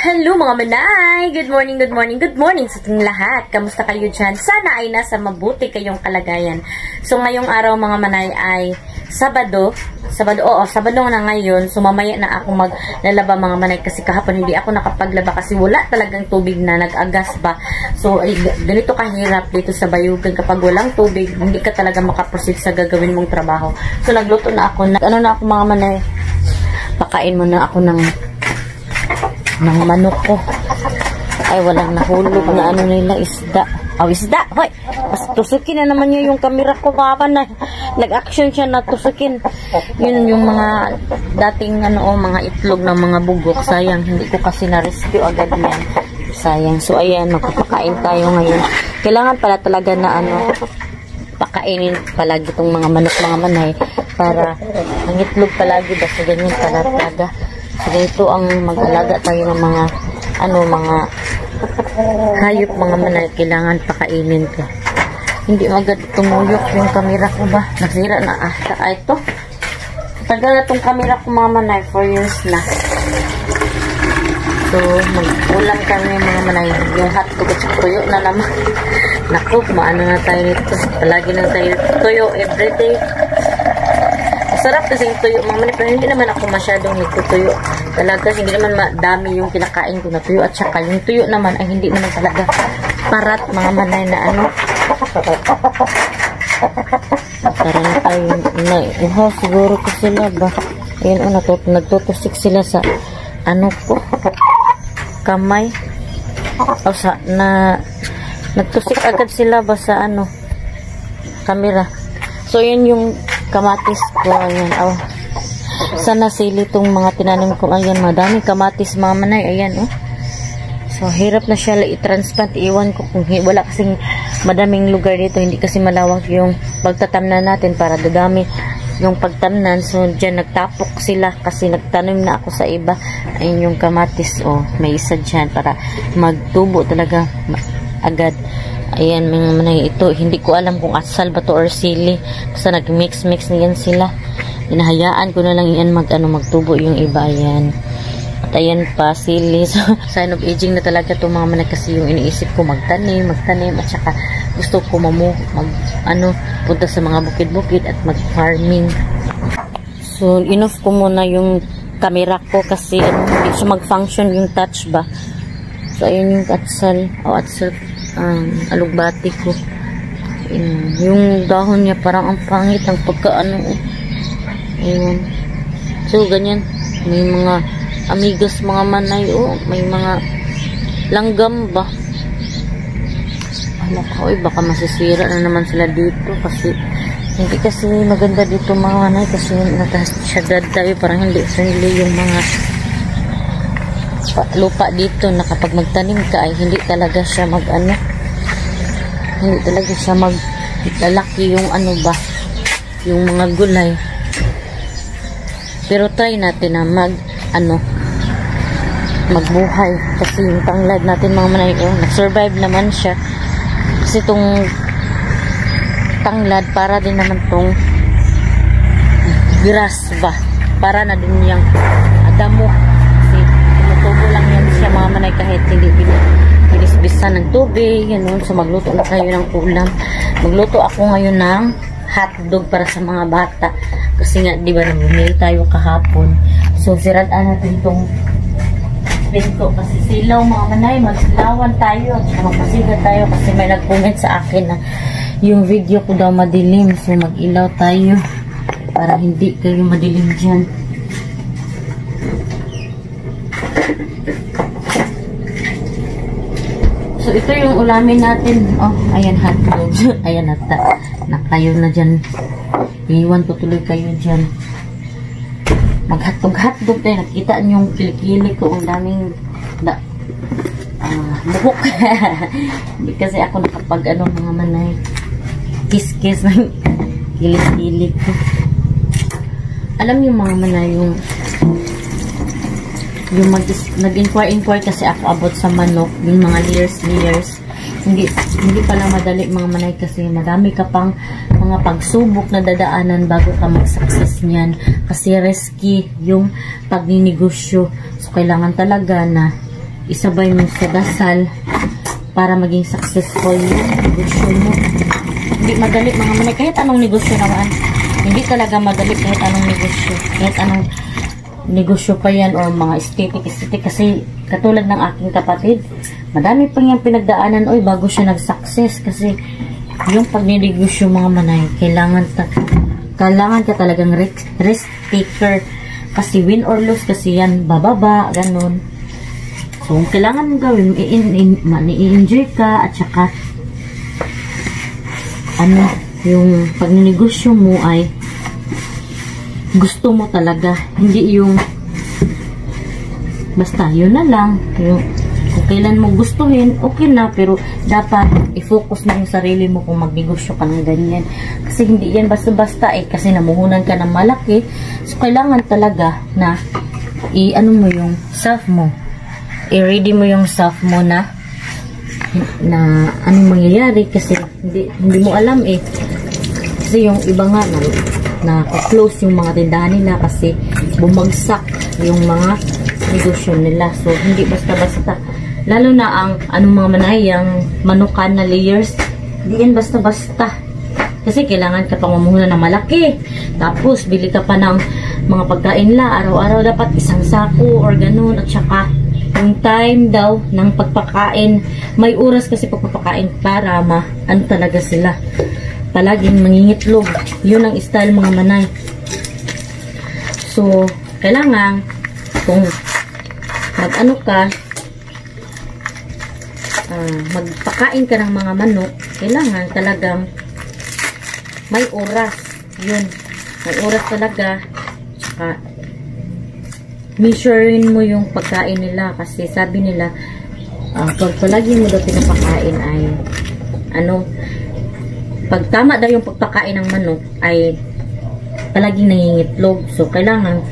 Hello mga manay! Good morning, good morning, good morning sa ating lahat. Kamusta kayo dyan? Sana ay nasa mabuti kayong kalagayan. So ngayong araw mga manay ay Sabado na ngayon. So mamaya na ako maglalaba mga manay kasi kahapon hindi ako nakapaglaba kasi wala talagang tubig na nag-agas pa. So ay, ganito kahirap dito sa Bayugan kapag walang tubig, hindi ka talaga makaproceed sa gagawin mong trabaho. So nagluto na ako. Ano na ako mga manay? Pakain mo na ako ng manok ko. Ay, walang nahulog na ano nila, isda. Isda! Hoy! Mas tusukin na naman niya yung camera ko, papa na. Nag-action siya na tusukin. Yun yung mga dating mga itlog ng mga bugok. Sayang, hindi ko kasi na-rescue agad yan. Sayang. So, ayan, magpapakain tayo ngayon. Kailangan pala talaga na pakainin palagi itong mga manok, mga manay. Para ang itlog palagi, basta ganyan pala talaga. So, ito ang mag-alaga tayo ng mga hayop, mga manay. Kailangan pakainin ko. Hindi agad tumuyok yung camera ko ba? Nasira na ito. Tagal na itong camera ko mga manay. 4 years na. So, mag-ulam kami mga manay. Yung hotdog at tuyo na naman. Naku, maano na tayo nito. Palagi na tayo tuyo everyday. Sarap kasi yung tuyo, mga manay, pero hindi naman ako masyadong nagtutuyo. Talaga, hindi naman madami yung kinakain ko na tuyo. At saka, yung tuyo naman ay hindi naman talaga parat, mga manay na Para na tayo uhaw, siguro ko sila ba. Ayun, nagtutusik sila sa ko, kamay. O nagtusik agad sila ba sa kamera. So, yun yung kamatis ko, ayan, sana sili itong mga tinanim ko, ayan, madami kamatis mga manay, ayan, so hirap na siya i-transplant, iwan ko kung wala kasing madaming lugar dito, hindi kasi malawak yung pagtatamnan natin para dadami yung pagtamnan, so dyan nagtapok sila kasi nagtanim na ako sa iba, ayun yung kamatis, may isa dyan para magtubo talaga agad. Ayan, mga manay, ito, hindi ko alam kung asal ba to or sili. Basta nag-mix niyan sila. Hinahayaan ko na lang yan magtubo yung iba, ayan. At ayan pa, sili. So, sign of aging na talaga to mga manay kasi yung iniisip ko magtanim, at saka gusto ko punta sa mga bukid-bukid at mag-farming. So, inoff ko muna yung camera ko kasi hindi siya mag-function yung touch ba. So, ayun yung atsal, alugbati ko. Yung dahon niya parang ang pangit ang ayun. So ganyan, may mga amigas mga manay, may mga langgam ba, baka masisira na naman sila dito kasi hindi kasi maganda dito mga manay kasi natasyagad tayo, parang hindi friendly yung mga lupa dito na kapag magtanim ka ay hindi talaga siya hindi talaga siya maglalaki yung yung mga gulay. Pero try natin na magbuhay kasi yung tanglad natin mga manay, nag-survive naman siya kasi itong tanglad para din naman tong grass ba, para na din yung damo. Tubo lang yan siya mga manay kahit hindi binisbisan ng tubig, ganun. So magluto na tayo ng ulam. Magluto ako ngayon ng hotdog para sa mga bata kasi nga di ba bumili tayo kahapon. So siraan natin itong pinto kasi silaw mga manay, magsilawan tayo at magpasigat tayo kasi may nag-comment sa akin na yung video ko daw madilim, so mag-ilaw tayo para hindi kayo madilim dyan. So, ito yung ulamin natin. Ayan, hotdog. Ayan, kayo na dyan. Iwan ko tuloy kayo dyan. Mag-hotdog tayo. Nakita niyo yung kilikili ko. Ang daming buhok. Hindi kasi ako nakapag mga manay. Kiss-kiss ng kilikili ko. Alam niyo mga manay, yung nag-inquire kasi ako about sa manok, yung mga layers. Hindi pala madali mga manay kasi madami ka pang mga pagsubok na dadaanan bago ka mag-success niyan. Kasi risky yung pagninegosyo. So, kailangan talaga na isabay mo sa dasal para maging successful yung negosyo mo. Hindi madali mga manay, kahit anong negosyo naman. Hindi talaga madali kahit anong negosyo. Kahit anong negosyo pa yan or mga aesthetic kasi katulad ng aking kapatid, madami pa niyang pinagdaanan bago siya nag-success kasi yung pagninegosyo mga manay, kailangan ka talagang risk taker kasi win or lose kasi yan bababa, ganun. So, kailangan mong gawin, i-enjoy ka at saka yung pagninegosyo mo ay gusto mo talaga, hindi yung basta yun na lang, yung kung kailan mo gustuhin, okay na, pero dapat i-focus mo yung sarili mo kung magnegosyo ka ng ganyan, kasi hindi yan basta-basta kasi namuhunan ka ng malaki. So kailangan talaga na i-ano mo yung self mo, i-ready mo yung self mo na anong mangyayari kasi hindi mo alam kasi yung iba nga na close yung mga tindahan nila kasi bumagsak yung mga negosyo nila. So, hindi basta-basta. Lalo na ang mga manay, yung manukan na layers, hindi yan basta-basta. Kasi kailangan ka pang mamuhunan ng malaki. Tapos, bili ka pa ng mga pagkain la. Araw-araw dapat isang sako or ganun. At saka, yung time daw ng pagpakain. May oras kasi pagpapakain para talaga sila. Palaging mangingitlog. Yun ang style mga manay. So, kailangan kung magpakain ka ng mga manok, kailangan talagang may oras. Yun. May oras talaga. Tsaka, measurein mo yung pagkain nila kasi sabi nila, pag palagi mo daw pinapakain ay pag tama daw yung pagpakain ng manok ay palaging nangingitlog. So, kailangan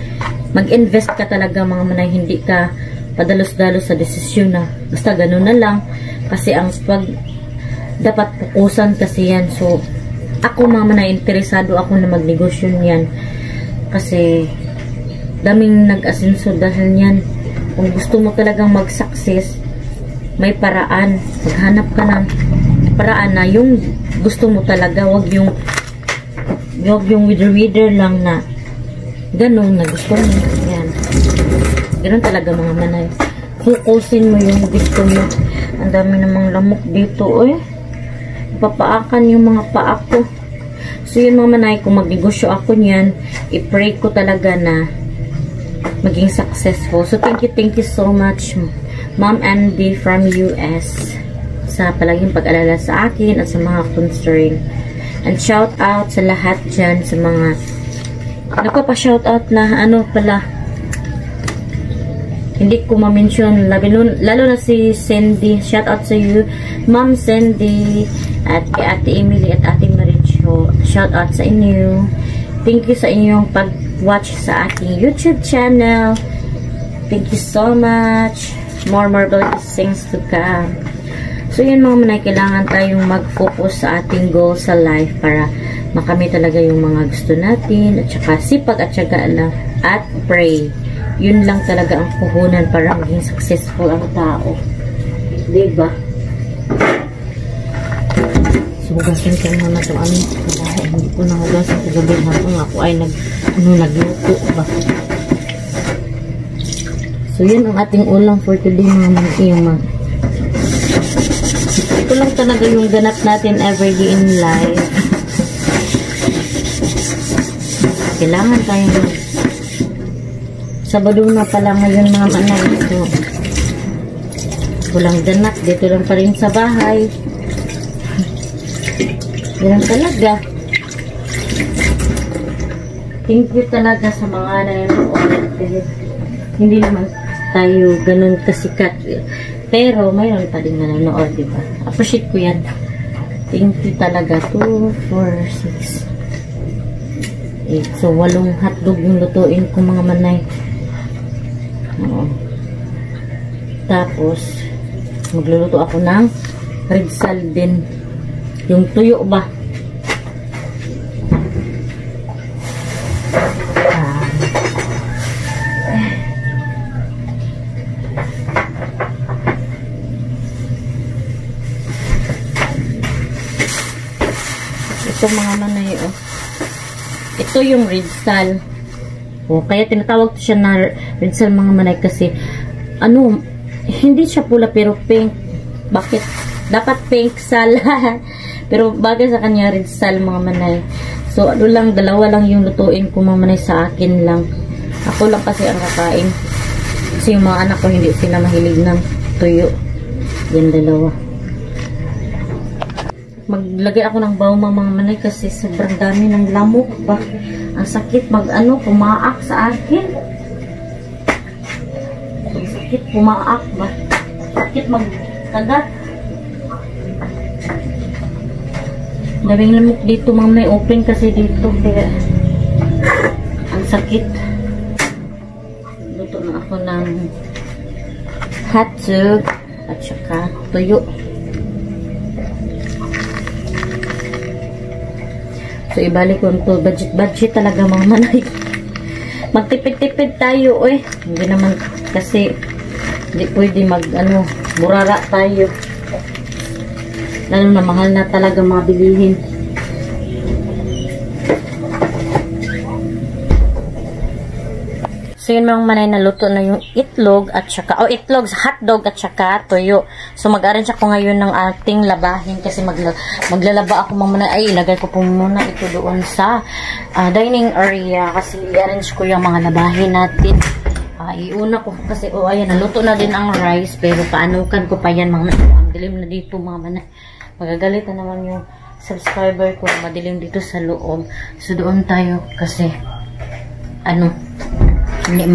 mag-invest ka talaga mga manay, hindi ka padalos-dalos sa desisyon na basta ganun na lang kasi dapat pukusan kasi yan. So, ako mga manay, interesado ako na magnegosyo niyan kasi daming nag-asenso dahil yan. Kung gusto mo talagang mag-success, may paraan. Maghanap ka ng paraan na yung gusto mo talaga, wag yung wither lang na ganun na gusto mo. Yan. Ganun talaga mga manay. Fokusin mo yung gusto mo. Ang dami namang lamok dito. Papaakan yung mga paa ko. So yun mga manay, kung magnegosyo ako niyan, i-pray ko talaga na maging successful. So thank you so much Ma'am Andy from US sa palaging pag-alala sa akin at sa mga concern. And shout out sa lahat dyan, sa mga nagpapa-shout out na hindi ko ma-mention, lalo na si Cindy. Shout out sa you, Ma'am Cindy, at kay Ate Emily at Ate Maricho. Shout out sa inyo. Thank you sa inyong pag-watch sa aking YouTube channel. Thank you so much. More blessings to come. So, yun mga manay, kailangan tayong mag-focus sa ating goal sa life para makamit talaga yung mga gusto natin at saka sipag at syaga lang at pray. Yun lang talaga ang puhunan para maging successful ang tao. Diba? So, hugasin ko muna ito bahay. Hindi ko nahugasin sa gabi habang ako ay nagluto ba. So, yun ang ating ulam for today mga manay. Ito lang talaga yung ganap natin everyday in life. Kailangan tayong Sabado na pala ngayon mga manay. So, walang ganap. Dito lang pa rin sa bahay. Yan talaga. Thank you talaga sa mga nanonood. Hindi naman tayo ganun kasikat. Pero, mayroon pa din nanonood, diba? Appreciate ko yan. Thank you talaga. 2, 4, 6, 8. So, 8 hotdog yung lutuin ko mga manay. Oo. Tapos, magluluto ako ng red sal din. Yung tuyo ba? ito mga manay, oh. Ito yung red sal. Oh, kaya tinatawag siya na red sal mga manay kasi ano, hindi siya pula pero pink. Bakit? Dapat pink sal. Pero bagay sa kanya red sal mga manay. So ano lang, dalawa lang yung lutuin ko mga manay, sa akin lang. Ako lang kasi ang kakain. Kasi yung mga anak ko hindi sila mahilig ng tuyo. Yan dalawa. Maglagay ako ng bawang mga manay kasi sobrang dami ng lamok ba. Ang sakit pumaak sa akin. Ang sakit pumaak ba. Sakit magkagat. Daming lamok dito mga manay. Open kasi dito. Kaya ang sakit. Luto na ako ng hotdog at saka tuyo. So, ibalik ko ito. Budget talaga mga manay. Magtipid-tipid tayo, eh. Hindi naman, kasi, hindi pwede burara tayo. Lalo na mahal na talaga mga bilihin. So, yun mga manay, naluto na yung itlog at saka, itlog, hotdog at saka tuyo. So, mag-arrange ako ngayon ng ating labahin kasi maglalaba ako mga manay. Ay, ilagay ko po muna ito doon sa dining area kasi i-arrange ko yung mga labahin natin. Iuna ko kasi, ayan, naluto na din ang rice pero paanukan ko pa yan mga manay. Ang dilim na dito mga manay. Magagalit na naman yung subscriber ko, madilim dito sa loob. So, doon tayo kasi, hindi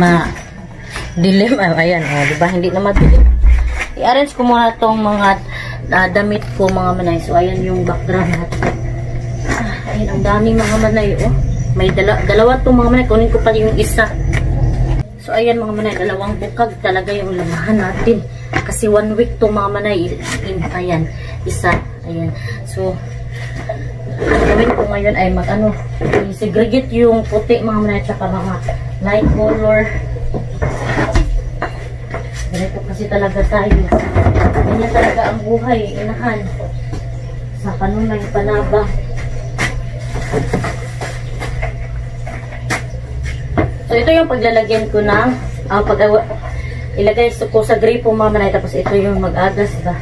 dilim. Ayan, diba? Hindi na madilim. I-arrange ko muna tong mga damit ko, mga manay. So, ayan yung background natin. Ayan, ang dami mga manay, oh. May dalawa tong mga manay. Kunin ko pa yung isa. So, ayan mga manay. Dalawang bukag talaga yung lamahan natin. Kasi 1 week to mga manay. Ayan, isa. Ayan. So, ang gawin ko ngayon ay i-segregate yung puti mga manay at saka mga light color. Ganito kasi talaga tayo. Ganyan talaga ang buhay, inahan. Sa kanunay panaba. So ito yung paglalagyan ko ng ilagay ko sa gripo mga manay. Tapos ito yung mag-agas ba.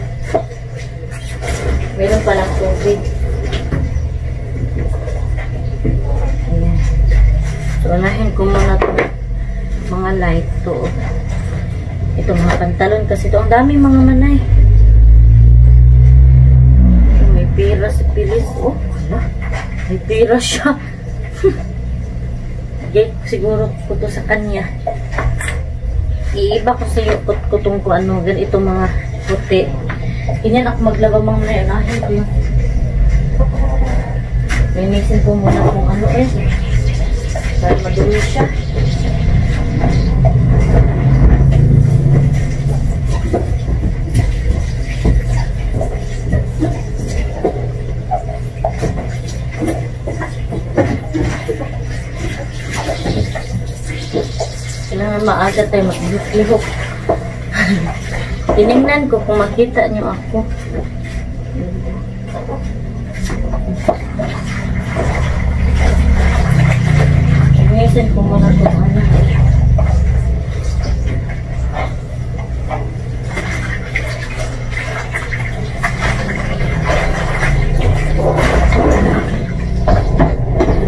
Meron palang tubig. Ayan. So unahin ko muna ito mga light to. Ito mga pantalon kasi ito ang dami mga manay. May pira si Pilis. Oh, wala. May pira siya. Okay, siguro ko to sa kanya. Iiba ko sa iyo kutong ko ganito mga puti. Ganyan ako maglaba mga manay. Unahin ko yun. Linisin ko muna kung para madumi siya. Kailangan maaga tayo maglihok. Tinignan ko kung makita niyo ako. Linisin ko muna ito.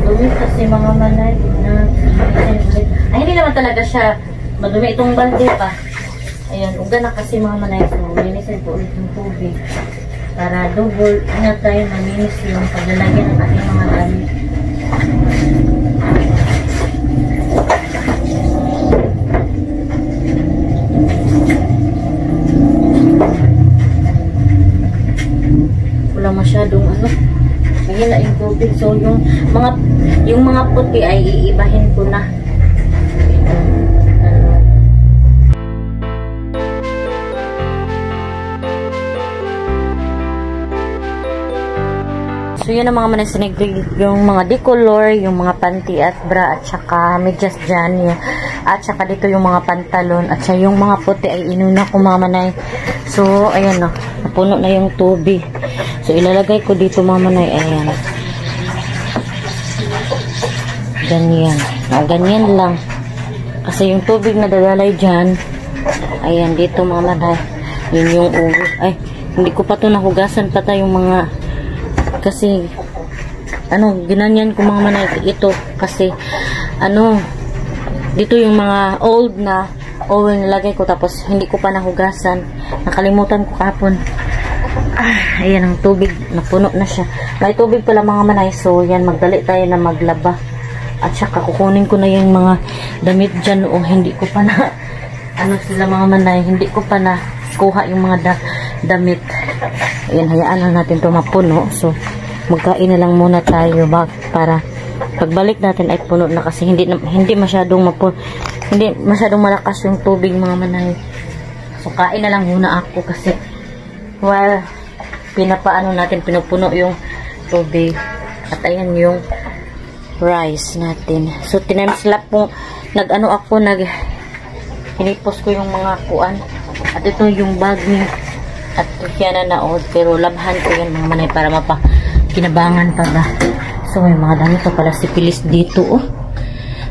Dumi kasi mga manay. Ay, hindi naman talaga siya madumi itong balde pa. Ayan, uga na kasi mga manay. So, linisin ko ulit yung tubig. Para double na tayo malinis yung paglalagyan ng ating mga gamit. Wala masyadong mahina yung tubig. So, yung mga puti ay iibahin ko na. So, yun ang mga manasinig, yung mga decolor, yung mga panty at bra, at saka medyas dyan, at saka dito yung mga pantalon, at saka yung mga puti ay inuna ko mga manay. So, ayan napuno na yung tubig. So, ilalagay ko dito mga manay, ayan. Ganyan. Ganyan lang. Kasi yung tubig na dadalay dyan, ayan, dito mga manay. Yun yung ulo. Ay, hindi ko pa to nahugasan pa tayong mga, kasi, ginanyan ko mga manay ito. Kasi, dito yung mga old na oil nilagay ko, tapos hindi ko pa nahugasan. Nakalimutan ko kahapon. Ayan ang tubig, napuno na siya. May tubig pala mga manay, so yan, magdali tayo na maglaba. At saka kukunin ko na yung mga damit dyan, o hindi ko pa na sila mga manay, hindi ko pa na kuha yung mga damit. Ayan, hayaan lang natin to mapuno. So magkain na lang muna tayo para pagbalik natin ay puno na, kasi hindi masyadong hindi masyadong malakas yung tubig mga manay. So kain na lang muna ako, kasi pinupuno yung tubig. At ayan yung rice natin. So tinamslap po, hinipos ko yung mga kuan. At ito yung bag ni at yan na naod, pero labhan ko yan mga manay para mapakinabangan pa ba. So may mga dami pa pala si Pilis dito, oh.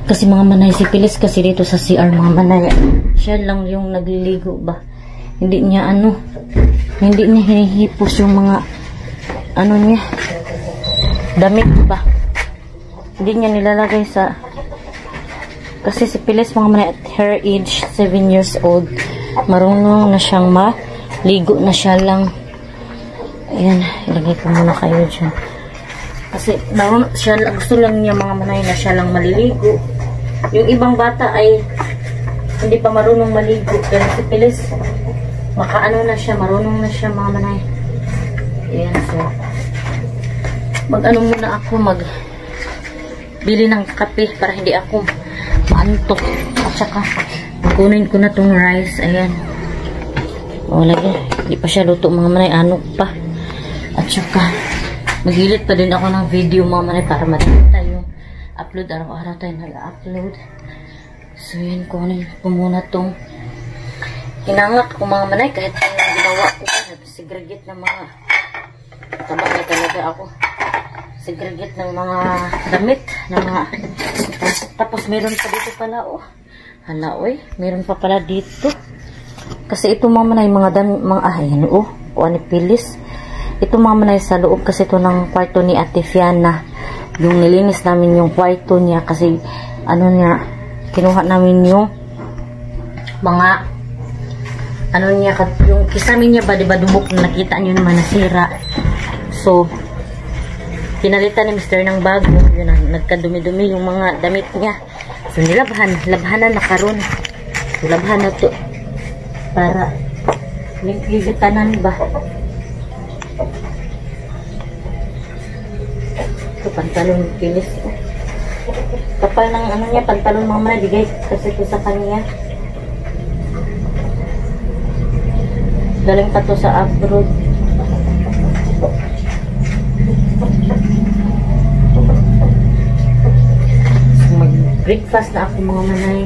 Kasi mga manay, si Pilis kasi dito sa CR mga manay, siya lang yung nagliligo ba. Hindi niya hinihipos yung mga niya damit ba. Hindi niya nilalagay sa, kasi si Pilis mga manay at her age 7 years old, marunong na siyang maligo na siya lang. Ayan, ilagay ko muna kayo dyan. Kasi gusto lang niya mga manay na siya lang maliligo. Yung ibang bata ay hindi pa marunong maligo, pero si Pilis marunong na siya mga manay. Ayan, so muna ako, bili ng kape para hindi ako maantok. At saka kunin ko na tong rice. Ayan, lagi, hindi pa siya luto mga manay, pa. At saka maghilit pa din ako ng video mga manay para madali tayo upload, araw-araw tayo nag-upload. So yun, kunin ko muna tong hinangak ko mga manay, kahit anong ginawa ko, segregate ng mga taba na talaga ako, segregate ng mga damit ng mga, tapos meron pa dito pala, oh hala, oy, meron pa pala dito. Kasi ito mga manay, ayan, kuha ni Pilis. Ito mga manay sa loob kasi ito ng kwarto ni Ate Fiana. Yung nilinis namin yung kwarto niya, kasi kinuha namin yung mga yung kisame niya ba, diba dumok na nakita niyo naman nasira. So pinalitan ni Mr. ng bago, yun, nagkadumi-dumi yung mga damit niya. So labhanan na karon. So labhan na to para ligitanan ba. Ito pantalon ni Pilis. Kapal ng niya, pantalon mga manay, bigay kasi ito sa kanya. Galing pa to sa abroad. So, mag-breakfast na ako mga manay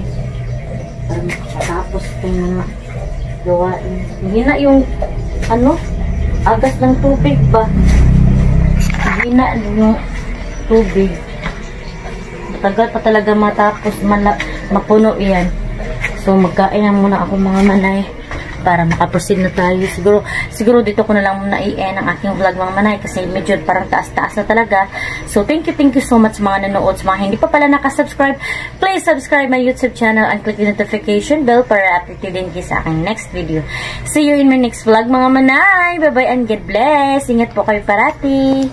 para matapos itong mga gawain. Hina yung agas ng tubig ba. Hina yung tubig. Matagal pa talaga matapos mapuno yan. So magkain na muna ako mga manay para makaproceed na tayo. Siguro dito ko na lang muna i-end ang aking vlog mga manay, kasi medyo parang taas-taas na talaga. So thank you so much mga nanood. Sa mga hindi pa pala nakasubscribe, please subscribe my YouTube channel and click the notification bell para update din kayo sa aking next video. See you in my next vlog mga manay. Bye bye and God bless. Ingat po kayo parati.